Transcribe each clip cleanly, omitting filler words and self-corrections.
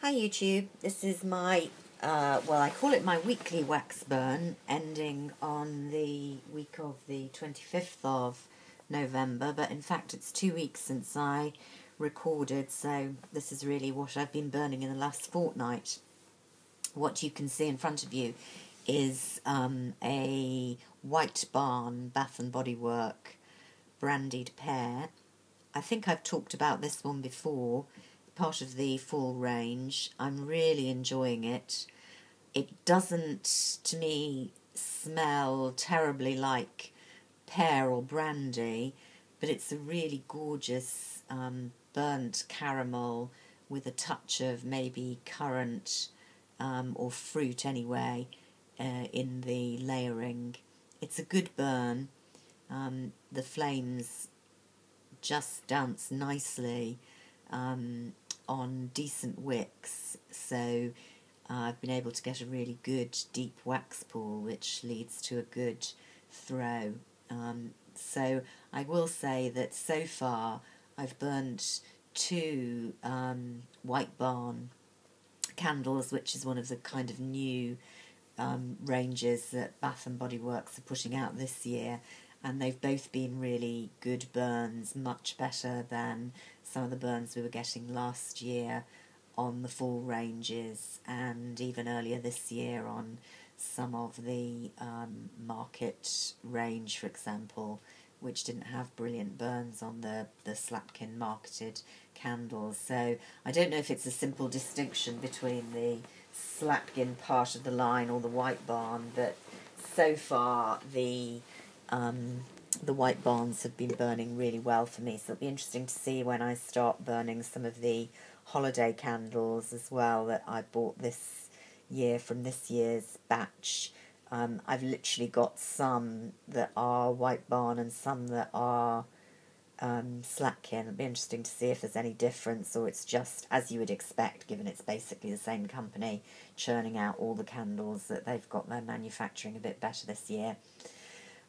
Hi YouTube, this is my, I call it my weekly wax burn, ending on the week of the 25th of November, but in fact it's 2 weeks since I recorded, so this is really what I've been burning in the last fortnight. What you can see in front of you is a White Barn Bath and Body Work brandied pear. I think I've talked about this one before, part of the fall range. I'm really enjoying it. It doesn't, to me, smell terribly like pear or brandy, but it's a really gorgeous burnt caramel with a touch of maybe currant or fruit anyway in the layering. It's a good burn. The flames just dance nicely on decent wicks, so I've been able to get a really good deep wax pool, which leads to a good throw. So I will say that so far I've burnt two White Barn candles, which is one of the kind of new ranges that Bath and Body Works are putting out this year, and they've both been really good burns, much better than some of the burns we were getting last year on the fall ranges, and even earlier this year on some of the market range, for example, which didn't have brilliant burns on the Slatkin marketed candles. So I don't know if it's a simple distinction between the Slatkin part of the line or the White Barn, but so far the White Barns have been burning really well for me, so it'll be interesting to see when I start burning some of the holiday candles as well that I bought this year from this year's batch. I've literally got some that are White Barn and some that are Slatkin. It'll be interesting to see if there's any difference, or it's just as you would expect, given it's basically the same company churning out all the candles, that they've got their manufacturing a bit better this year.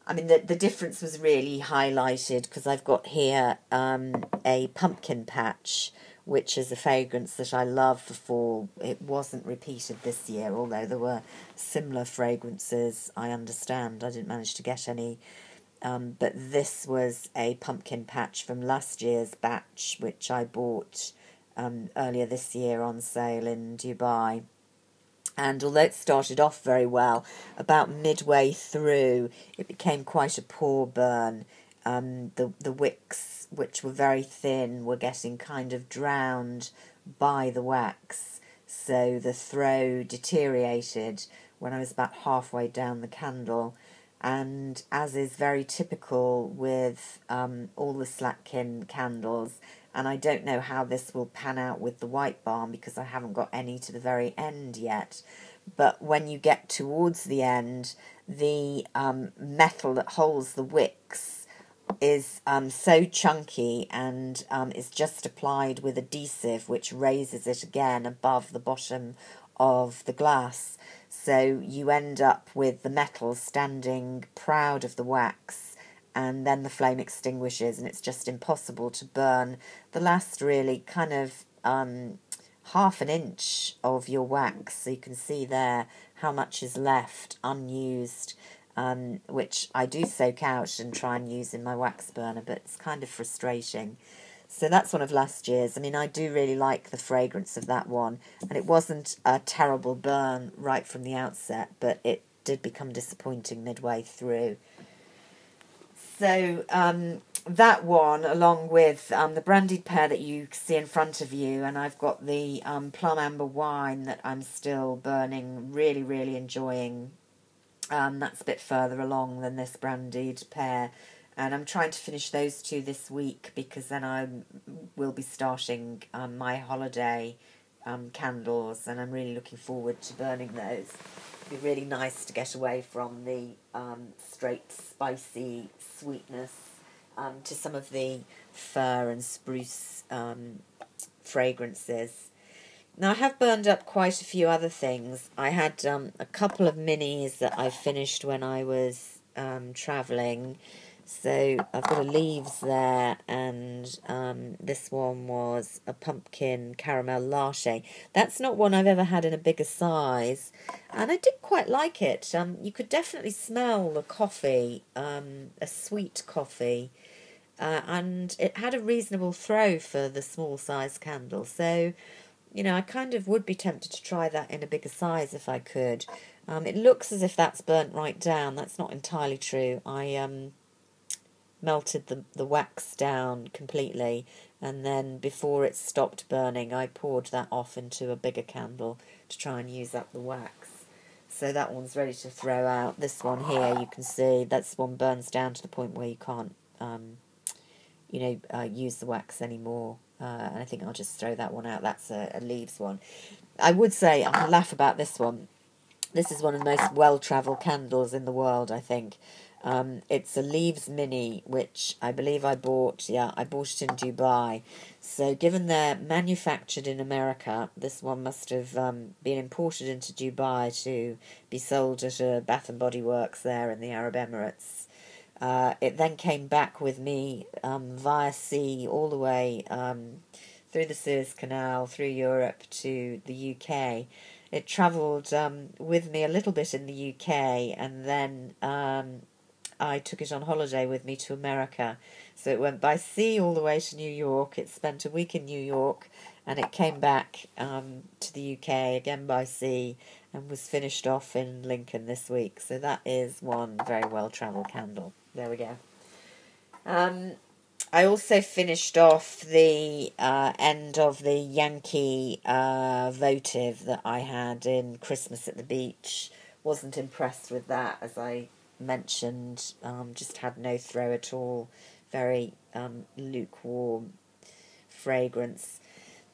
I mean, the difference was really highlighted because I've got here a pumpkin patch, which is a fragrance that I love for fall. It wasn't repeated this year, although there were similar fragrances, I understand. I didn't manage to get any. But this was a pumpkin patch from last year's batch, which I bought earlier this year on sale in Dubai. And although it started off very well, about midway through it became quite a poor burn. The wicks, which were very thin, were getting kind of drowned by the wax, so the throw deteriorated when I was about halfway down the candle. And as is very typical with all the Slatkin candles, and I don't know how this will pan out with the White Barn because I haven't got any to the very end yet, but when you get towards the end, the metal that holds the wicks is so chunky and is just applied with adhesive, which raises it again above the bottom of the glass. So you end up with the metal standing proud of the wax, and then the flame extinguishes, and it's just impossible to burn the last really kind of half an inch of your wax. So you can see there how much is left unused, which I do soak out and try and use in my wax burner, but it's kind of frustrating. So that's one of last year's. I mean, I do really like the fragrance of that one, and it wasn't a terrible burn right from the outset, but it did become disappointing midway through. So that one, along with the brandied pear that you see in front of you, and I've got the plum amber wine that I'm still burning, really, really enjoying. That's a bit further along than this brandied pear. And I'm trying to finish those two this week because then I will be starting my holiday candles, and I'm really looking forward to burning those. It'd be really nice to get away from the straight spicy sweetness to some of the fir and spruce fragrances. Now, I have burned up quite a few other things. I had a couple of minis that I finished when I was travelling. So I've got a leaves there, and this one was a pumpkin caramel latte. That's not one I've ever had in a bigger size, and I did quite like it. You could definitely smell the coffee, a sweet coffee, and it had a reasonable throw for the small size candle. So, you know, I kind of would be tempted to try that in a bigger size if I could. It looks as if that's burnt right down. That's not entirely true. I melted the wax down completely, and then before it stopped burning I poured that off into a bigger candle to try and use up the wax. So that one's ready to throw out. This one here, you can see that's one burns down to the point where you can't use the wax anymore, and I think I'll just throw that one out. That's a leaves one. I would say, I'm going to laugh about this one. This is one of the most well-travelled candles in the world, I think. It's a Leaves Mini, which I believe I bought it in Dubai. So given they're manufactured in America, this one must have been imported into Dubai to be sold at a Bath and Body Works there in the Arab Emirates. It then came back with me via sea all the way through the Suez Canal, through Europe to the UK. It travelled with me a little bit in the UK, and then I took it on holiday with me to America. So it went by sea all the way to New York. It spent a week in New York, and it came back to the UK again by sea, and was finished off in Lincoln this week. So that is one very well-travelled candle. There we go. I also finished off the end of the Yankee votive that I had in Christmas at the Beach. Wasn't impressed with that, as I mentioned. Just had no throw at all. Very lukewarm fragrance.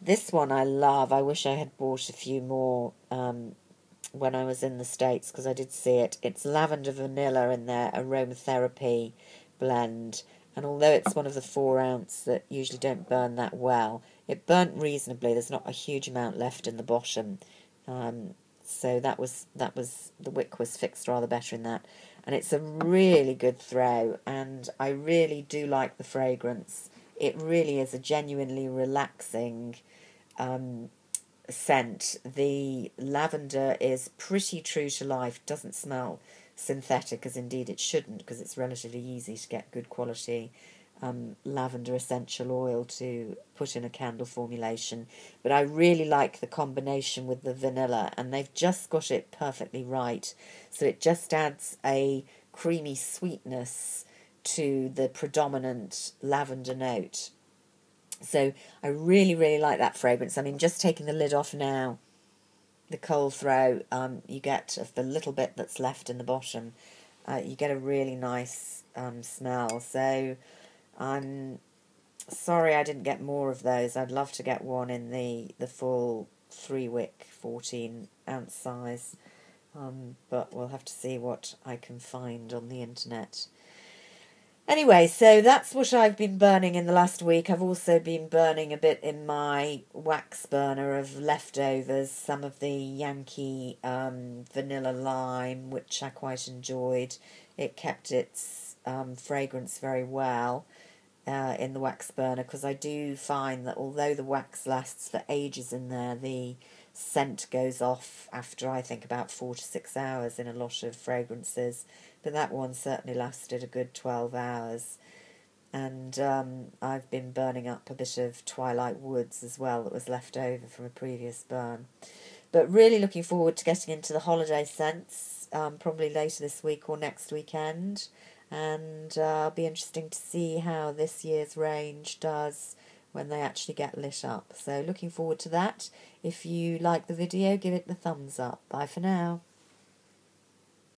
This one I love. I wish I had bought a few more when I was in the States, because I did see it. It's lavender vanilla in their aromatherapy blend, and although it's one of the 4 ounce that usually don't burn that well, it burnt reasonably. There's not a huge amount left in the bottom, so that was the wick was fixed rather better in that, and it's a really good throw, and I really do like the fragrance. It really is a genuinely relaxing scent. The lavender is pretty true to life, doesn't smell synthetic, as indeed it shouldn't, because it's relatively easy to get good quality lavender essential oil to put in a candle formulation. But I really like the combination with the vanilla, and they've just got it perfectly right. So it just adds a creamy sweetness to the predominant lavender note. So I really, really like that fragrance. I mean, just taking the lid off now, the cold throw, you get the little bit that's left in the bottom, you get a really nice smell. So I'm sorry I didn't get more of those. I'd love to get one in the full 3-wick 14 ounce size, but we'll have to see what I can find on the internet. Anyway, so that's what I've been burning in the last week. I've also been burning a bit in my wax burner of leftovers, some of the Yankee vanilla lime, which I quite enjoyed. It kept its fragrance very well in the wax burner, because I do find that although the wax lasts for ages in there, the scent goes off after, I think, about 4 to 6 hours in a lot of fragrances. But that one certainly lasted a good 12 hours. And I've been burning up a bit of Twilight Woods as well that was left over from a previous burn. But really looking forward to getting into the holiday scents, probably later this week or next weekend. And it'll be interesting to see how this year's range does when they actually get lit up. So looking forward to that. If you like the video, give it the thumbs up. Bye for now.